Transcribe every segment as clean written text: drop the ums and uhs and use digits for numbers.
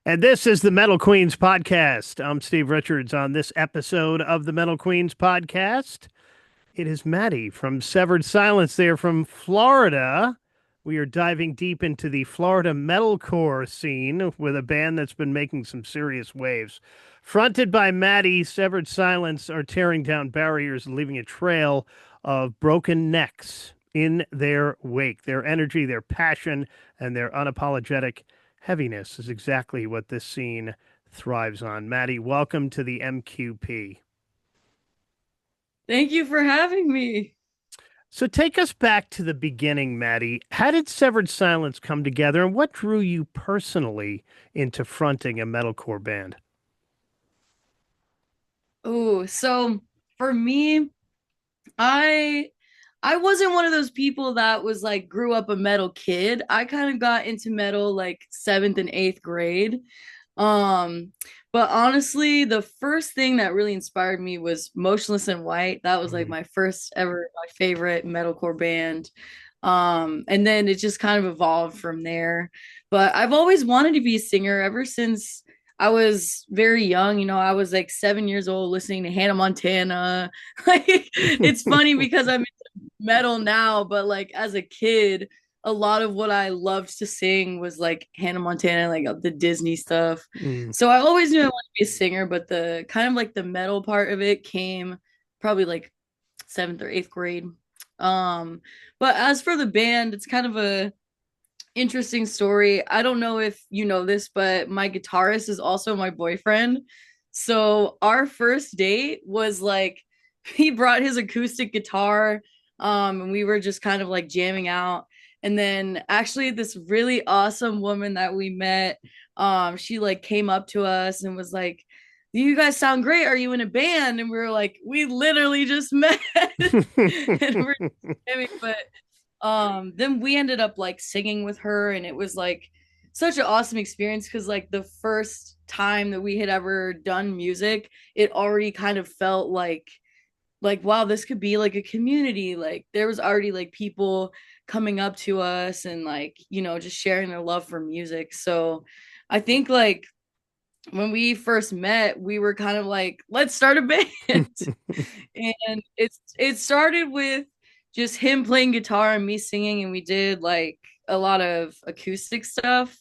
And this is the Metal Queens podcast. I'm Steve Richards. On this episode of the Metal Queens podcast, it is Maddie from Severed Silence. They are from Florida. We are diving deep into the Florida metalcore scene with a band that's been making some serious waves. Fronted by Maddie, Severed Silence are tearing down barriers and leaving a trail of broken necks in their wake. Their energy, their passion, and their unapologetic heaviness is exactly what this scene thrives on. Maddie, welcome to the MQP. Thank you for having me. So take us back to the beginning, Maddie. How did Severed Silence come together, and what drew you personally into fronting a metalcore band? Oh, so for me, I I wasn't one of those people that was like grew up a metal kid. I kind of got into metal like 7th and 8th grade. Um, but honestly, the first thing that really inspired me was Motionless in White. That was like Mm. my first ever my favorite metalcore band. And then it just kind of evolved from there. But I've always wanted to be a singer ever since I was very young. I was like 7 years old listening to Hannah Montana. Like it's funny because I'm into metal now, but like as a kid, a lot of what I loved to sing was like Hannah Montana, like the Disney stuff. Mm. So I always knew I wanted to be a singer, but the kind of like the metal part of it came probably like 7th or 8th grade. Um, but as for the band, it's kind of a interesting story. I don't know if you know this, but my guitarist is also my boyfriend. So our first date was like he brought his acoustic guitar, and we were just kind of like jamming out. And then actually this really awesome woman that we met, she like came up to us and was like, "You guys sound great. Are you in a band?" And we were like, "We literally just met." And we're jamming, but then we ended up like singing with her, and it was like such an awesome experience because like the first time that we had ever done music, it already kind of felt like wow, this could be like a community. Like there was already like people coming up to us and like just sharing their love for music. So I think like when we first met, we were kind of like, let's start a band. And it started with just him playing guitar and me singing, and we did like a lot of acoustic stuff.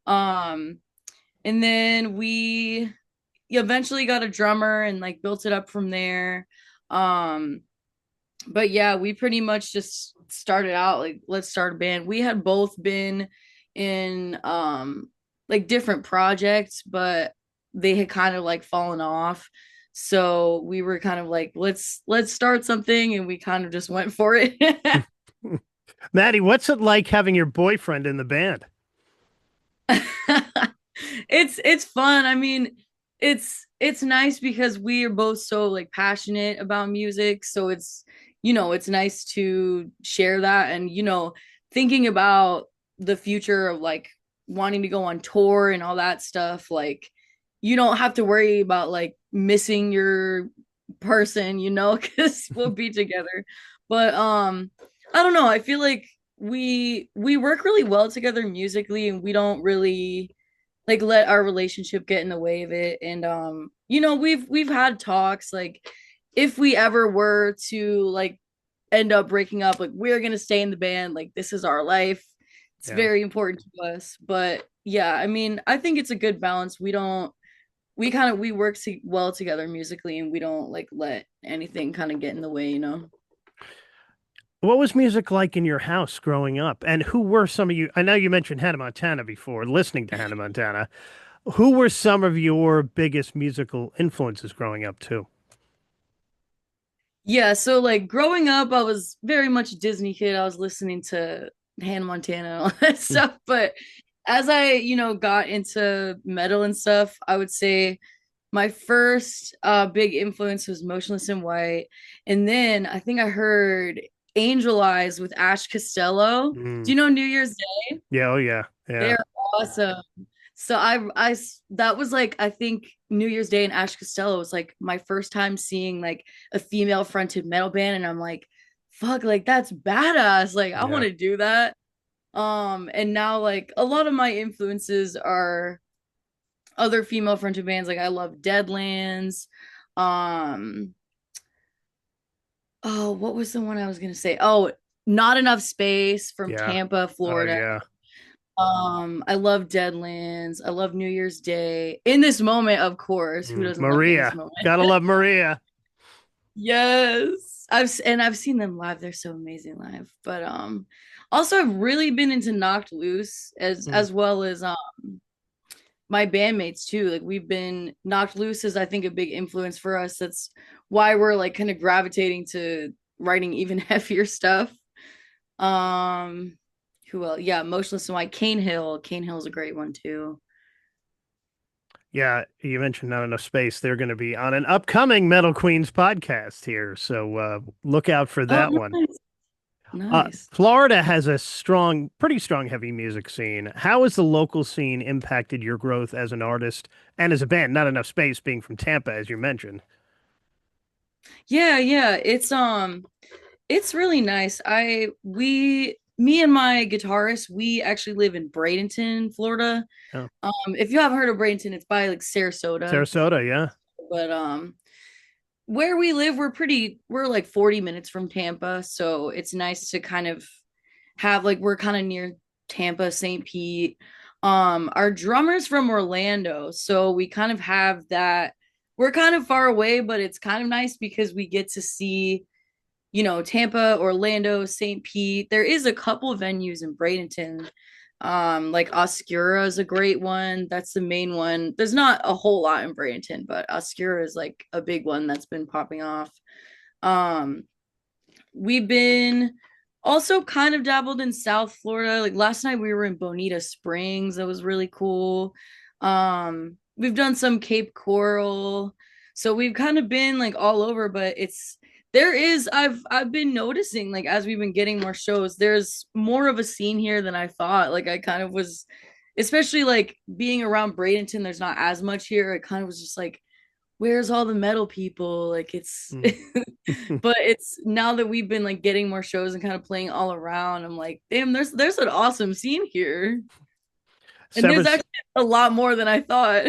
Um, and then we eventually got a drummer and like built it up from there. Um, but yeah, we pretty much just started out like let's start a band. We had both been in like different projects, but they had kind of like fallen off. So we were kind of like let's start something, and we kind of just went for it. Maddie, what's it like having your boyfriend in the band? It's fun. I mean, it's nice because we are both so like passionate about music, so it's nice to share that, and thinking about the future of like wanting to go on tour and all that stuff. Like you don't have to worry about like missing your person, because we'll be together. But I don't know, I feel like we work really well together musically, and we don't really like let our relationship get in the way of it. And we've had talks like if we ever were to like end up breaking up, like we're gonna stay in the band, like this is our life. It's Yeah. very important to us. But yeah, I mean, I think it's a good balance. We work well together musically, and we don't like let anything kind of get in the way. What was music like in your house growing up? And who were some of you? I know you mentioned Hannah Montana before, listening to Hannah Montana. Who were some of your biggest musical influences growing up too? Yeah, so like growing up, I was very much a Disney kid. I was listening to Hannah Montana and all that stuff. But as I, got into metal and stuff, I would say my first big influence was Motionless in White. And then I think I heard Angel Eyes with Ash Costello. Do Mm. you know New Year's Day? Yeah, oh yeah, yeah. They're awesome. So that was like I think New Year's Day in Ash Costello was like my first time seeing like a female fronted metal band, and I'm like, fuck, like that's badass. Like I want Yeah. to do that. And now like a lot of my influences are other female fronted bands, like I love Deadlands. Um, oh, what was the one I was gonna say? Oh, Not Enough Space from Yeah. Tampa, Oh, Florida. yeah. I love Deadlands. I love New Year's Day. In This Moment, of course. Who doesn't love In This Maria. Moment? Gotta love Maria. Yes. I've seen them live. They're so amazing live. But also I've really been into Knocked Loose Mm. as well as my bandmates too. Like we've been Knocked Loose is I think a big influence for us. That's why we're like kind of gravitating to writing even heavier stuff. Um who else? Yeah, Motionless and White, Cane Hill. Cane Hill is a great one too. Yeah, you mentioned Not Enough Space. They're going to be on an upcoming Metal Queens podcast here, so look out for Oh, that one. nice. Nice. Florida has a strong, pretty strong heavy music scene. How has the local scene impacted your growth as an artist and as a band? Not Enough Space being from Tampa, as you mentioned. Yeah, yeah. It's really nice. Me and my guitarist, we actually live in Bradenton, Florida. Oh, If you haven't heard of Bradenton, it's by like Sarasota. Sarasota, yeah. But where we live, we're like 40 minutes from Tampa, so it's nice to kind of have like we're kind of near Tampa, St. Pete. Our drummer's from Orlando, so we kind of have that. We're kind of far away, but it's kind of nice because we get to see, Tampa, Orlando, St. Pete. There is a couple of venues in Bradenton. Like Oscura is a great one. That's the main one. There's not a whole lot in Bradenton, but Oscura is like a big one that's been popping off. Um, we've been also kind of dabbled in South Florida. Like last night we were in Bonita Springs. That was really cool. We've done some Cape Coral. So we've kind of been like all over, but I've been noticing like as we've been getting more shows, there's more of a scene here than I thought. Like I kind of was especially like being around Bradenton, there's not as much here. I kind of was just like, where's all the metal people? Like it's Mm. but it's now that we've been like getting more shows and kind of playing all around, I'm like, damn, there's an awesome scene here. And there's Severed, actually a lot more than I thought.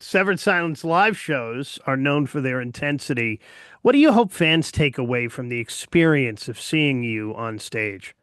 Severed Silence live shows are known for their intensity. What do you hope fans take away from the experience of seeing you on stage?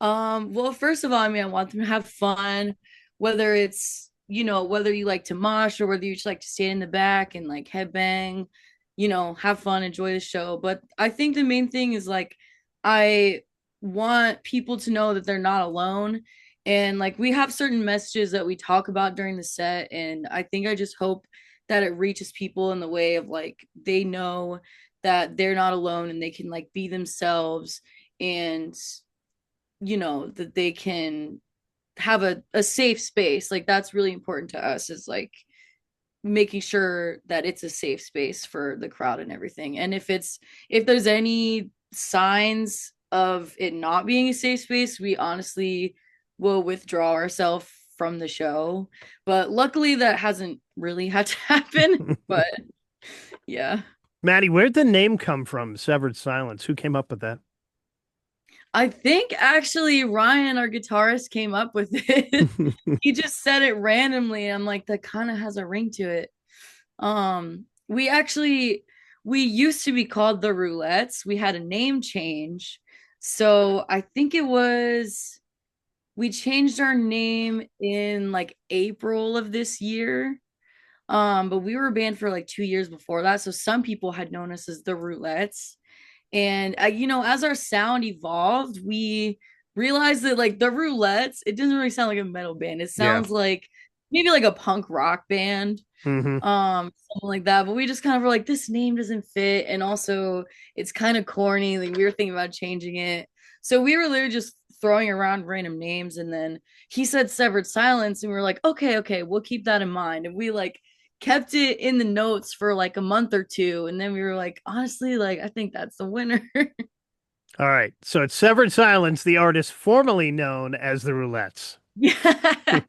Well, first of all, I mean, I want them to have fun, whether it's, whether you like to mosh or whether you just like to stand in the back and like headbang, have fun, enjoy the show. But I think the main thing is like, I want people to know that they're not alone. And like, we have certain messages that we talk about during the set. And I think I just hope that it reaches people in the way of like, they know that they're not alone and they can like be themselves and that they can have a safe space. Like that's really important to us, is like making sure that it's a safe space for the crowd and everything. And if there's any signs of it not being a safe space, we honestly will withdraw ourselves from the show. But luckily that hasn't really had to happen. But yeah. Maddie, where'd the name come from? Severed Silence. Who came up with that? I think actually Ryan, our guitarist, came up with it. He just said it randomly. I'm like, that kind of has a ring to it. We actually we used to be called the Roulettes. We had a name change. So I think we changed our name in like April of this year. But we were banned for like 2 years before that. So some people had known us as the Roulettes. And as our sound evolved, we realized that like the Roulettes, it doesn't really sound like a metal band. It Yeah. sounds like maybe like a punk rock band, Hmm. something like that. But we just kind of were like, this name doesn't fit, and also it's kind of corny. Like we were thinking about changing it, so we were literally just throwing around random names, and then he said Severed Silence, and we were like, okay, okay, we'll keep that in mind, and we like kept it in the notes for like a month or two, and then we were like, honestly, like I think that's the winner. All right. So it's Severed Silence, the artist formerly known as the Roulettes. Yeah.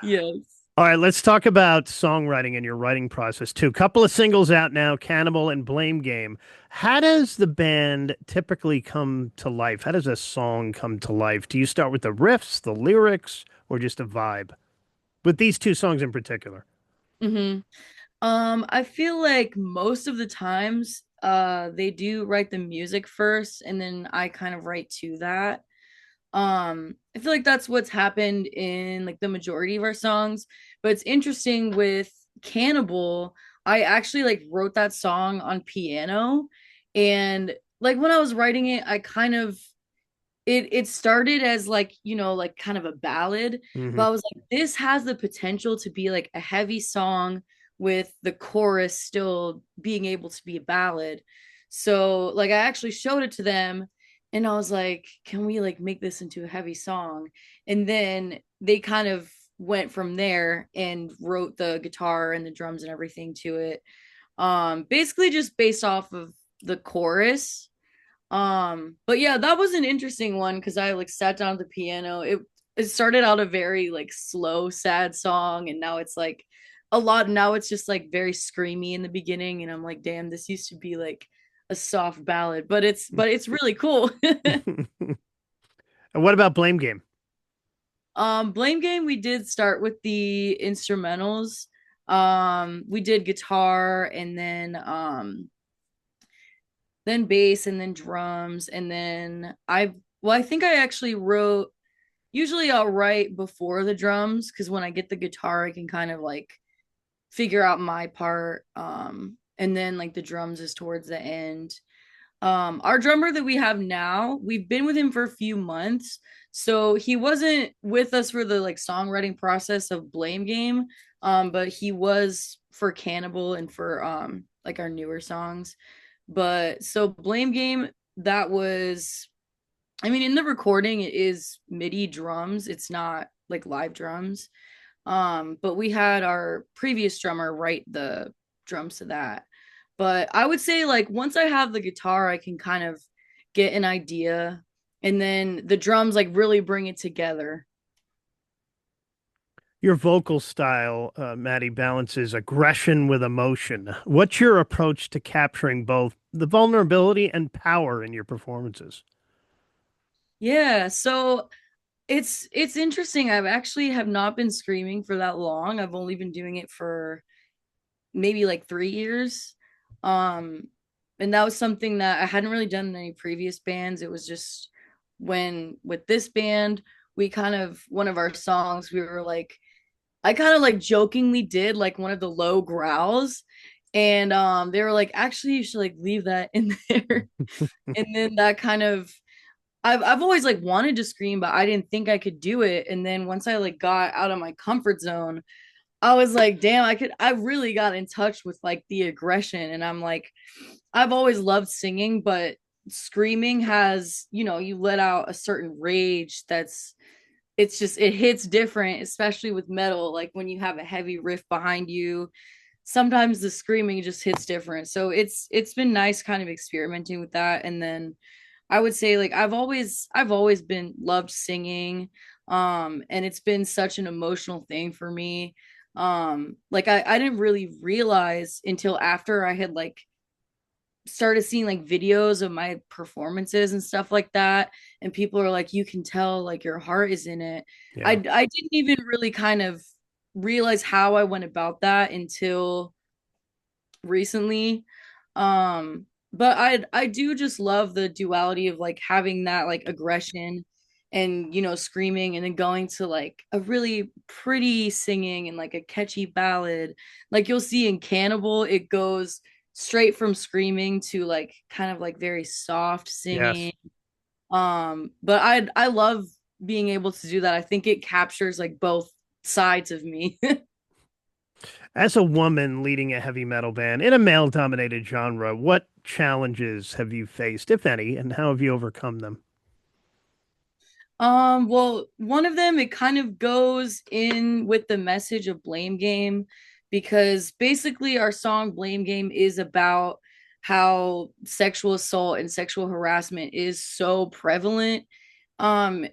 Yes. All right, let's talk about songwriting and your writing process too. Couple of singles out now, Cannibal and Blame Game. How does the band typically come to life? How does a song come to life? Do you start with the riffs, the lyrics, or just a vibe? with these two songs in particular? Mm-hmm. I feel like most of the times they do write the music first and then I kind of write to that. I feel like that's what's happened in like the majority of our songs, but it's interesting with Cannibal. I actually like wrote that song on piano, and like when I was writing it, I kind of it started as like, like kind of a ballad, but Hmm. I was like, this has the potential to be like a heavy song with the chorus still being able to be a ballad. So like I actually showed it to them and I was like, can we like make this into a heavy song? And then they kind of went from there and wrote the guitar and the drums and everything to it. Basically just based off of the chorus. But yeah, that was an interesting one because I like sat down at the piano. It started out a very like slow, sad song, and now it's like a lot. Now it's just like very screamy in the beginning, and I'm like, damn, this used to be like a soft ballad, but it's really cool. And what about Blame Game? Blame Game, we did start with the instrumentals. We did guitar and then bass and then drums and then I think I actually wrote, usually I'll write before the drums because when I get the guitar I can kind of like figure out my part, and then like the drums is towards the end. Our drummer that we have now, we've been with him for a few months, so he wasn't with us for the like songwriting process of Blame Game, but he was for Cannibal and for like our newer songs. But so Blame Game, that was, I mean, in the recording, it is MIDI drums. It's not like live drums. But we had our previous drummer write the drums to that. But I would say like once I have the guitar, I can kind of get an idea, and then the drums like really bring it together. Your vocal style, Maddie, balances aggression with emotion. What's your approach to capturing both the vulnerability and power in your performances? Yeah, so it's interesting. I've actually have not been screaming for that long. I've only been doing it for maybe like 3 years. Um, and that was something that I hadn't really done in any previous bands. It was just when with this band, we kind of one of our songs, we were like, I kind of like jokingly did like one of the low growls. And they were like, actually, you should like leave that in there. And then that kind of I've always like wanted to scream, but I didn't think I could do it. And then once I like got out of my comfort zone, I was like, damn, I really got in touch with like the aggression. And I'm like, I've always loved singing, but screaming has, you let out a certain rage it's just, it hits different, especially with metal. Like when you have a heavy riff behind you, sometimes the screaming just hits different. So it's been nice kind of experimenting with that. And then I would say like I've always been loved singing. And it's been such an emotional thing for me. Like I didn't really realize until after I had like started seeing like videos of my performances and stuff like that, and people are like, you can tell like your heart is in it. I Yeah. I didn't even really kind of realize how I went about that until recently. But I do just love the duality of like having that like aggression and screaming, and then going to like a really pretty singing and like a catchy ballad. Like you'll see in Cannibal, it goes straight from screaming to like kind of like very soft Yes. singing. But I love being able to do that. I think it captures like both sides of me. As a woman leading a heavy metal band in a male-dominated genre, what challenges have you faced, if any, and how have you overcome them? Well, one of them, it kind of goes in with the message of Blame Game, because basically our song Blame Game is about how sexual assault and sexual harassment is so prevalent um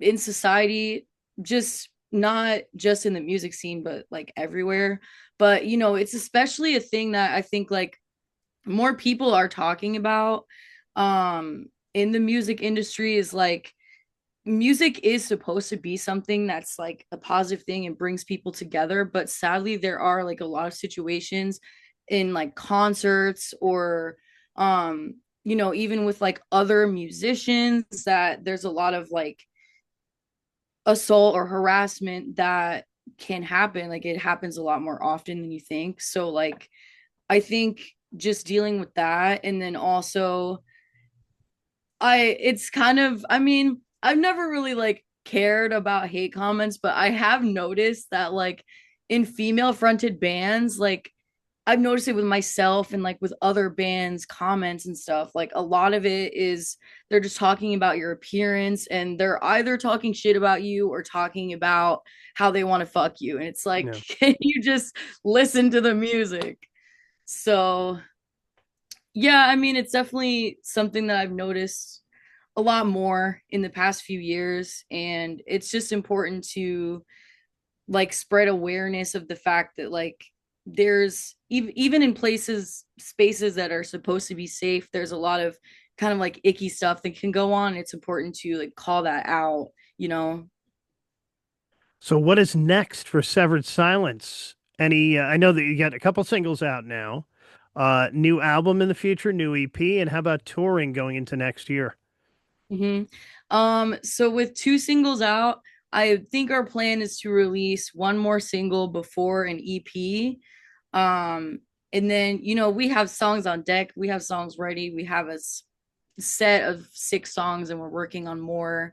in society, just not just in the music scene, but like everywhere. But it's especially a thing that I think like more people are talking about in the music industry, is like music is supposed to be something that's like a positive thing and brings people together, but sadly there are like a lot of situations in like concerts or even with like other musicians that there's a lot of like assault or harassment that can happen. Like it happens a lot more often than you think. So like I think just dealing with that, and then also it's kind of, I mean, I've never really like cared about hate comments, but I have noticed that like in female fronted bands, like I've noticed it with myself and like with other bands comments and stuff. Like a lot of it is they're just talking about your appearance, and they're either talking shit about you or talking about how they want to fuck you. And it's like, Yeah. can you just listen to the music? So yeah, I mean, it's definitely something that I've noticed a lot more in the past few years. And it's just important to like spread awareness of the fact that like there's even in spaces that are supposed to be safe, there's a lot of kind of like icky stuff that can go on. It's important to like call that out, you know. So what is next for Severed Silence? I know that you got a couple singles out now. New album in the future, new EP, and how about touring going into next year? So with two singles out, I think our plan is to release one more single before an EP. And then, we have songs on deck, we have songs ready, we have set of 6 songs, and we're working on more.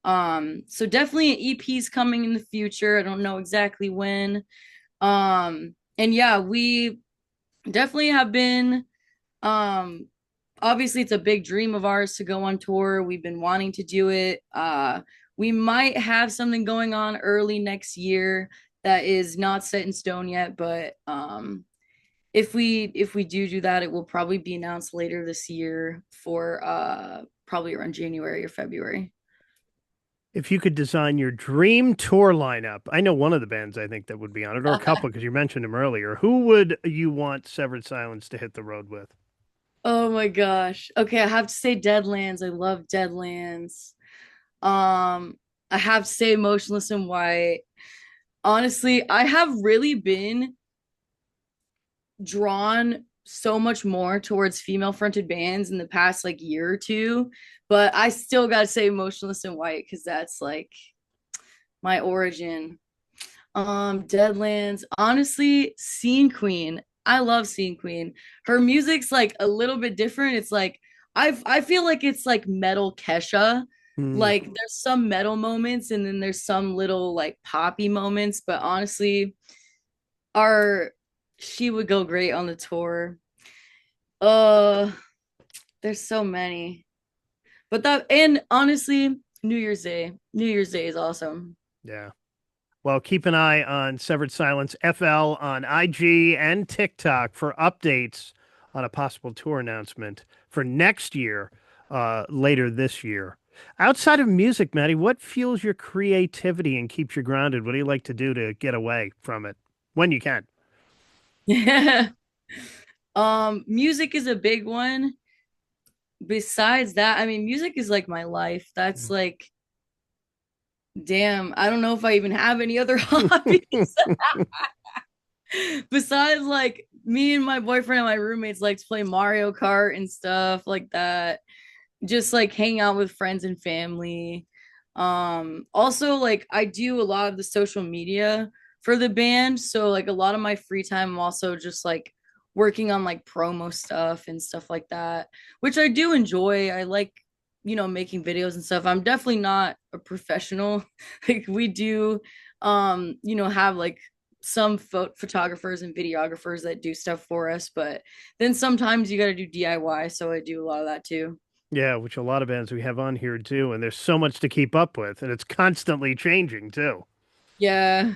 So definitely an EP is coming in the future. I don't know exactly when. And yeah, we definitely have been um obviously it's a big dream of ours to go on tour. We've been wanting to do it. We might have something going on early next year that is not set in stone yet, but if we do that, it will probably be announced later this year for probably around January or February. If you could design your dream tour lineup, I know one of the bands I think that would be on it, or a couple because you mentioned them earlier. Who would you want Severed Silence to hit the road with? Oh my gosh. Okay, I have to say Deadlands. I love Deadlands. Um, I have to say Motionless in White. Honestly, I have really been drawn so much more towards female fronted bands in the past like year or two, but I still gotta say Motionless in White because that's like my origin. Deadlands, honestly, Scene Queen. I love Scene Queen. Her music's like a little bit different. It's like I feel like it's like metal Kesha. Hmm. Like there's some metal moments and then there's some little like poppy moments, but honestly, our she would go great on the tour. Uh, there's so many. But that, and honestly, New Year's Day. New Year's Day is awesome. Yeah. Well, keep an eye on Severed Silence FL on IG and TikTok for updates on a possible tour announcement for next year, later this year. Outside of music, Maddie, what fuels your creativity and keeps you grounded? What do you like to do to get away from it when you can? Yeah. Music is a big one. Besides that, I mean, music is like my life. That's like, damn, I don't know if I even have any other hobbies. Besides like me and my boyfriend and my roommates like to play Mario Kart and stuff like that. Just like hang out with friends and family. Also like I do a lot of the social media for the band, so like a lot of my free time I'm also just like working on like promo stuff and stuff like that, which I do enjoy. I like, making videos and stuff. I'm definitely not a professional. Like we do have like some photographers and videographers that do stuff for us, but then sometimes you got to do DIY, so I do a lot of that too. Yeah, which a lot of bands we have on here do, and there's so much to keep up with, and it's constantly changing too. Yeah.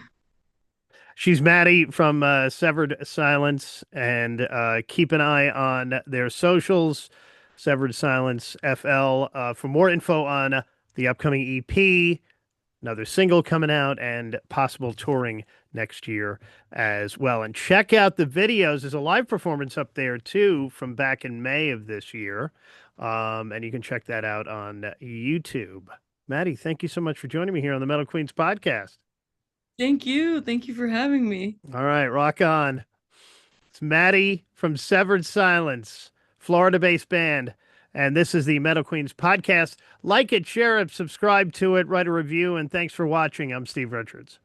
She's Maddie from Severed Silence, and keep an eye on their socials, Severed Silence FL, for more info on the upcoming EP, another single coming out, and possible touring next year as well. And check out the videos. There's a live performance up there too from back in May of this year. And you can check that out on YouTube. Maddie, thank you so much for joining me here on the Metal Queens podcast. Thank you. Thank you for having me. All right, rock on. It's Maddie from Severed Silence, Florida-based band. And this is the Metal Queens podcast. Like it, share it, subscribe to it, write a review, and thanks for watching. I'm Steve Richards.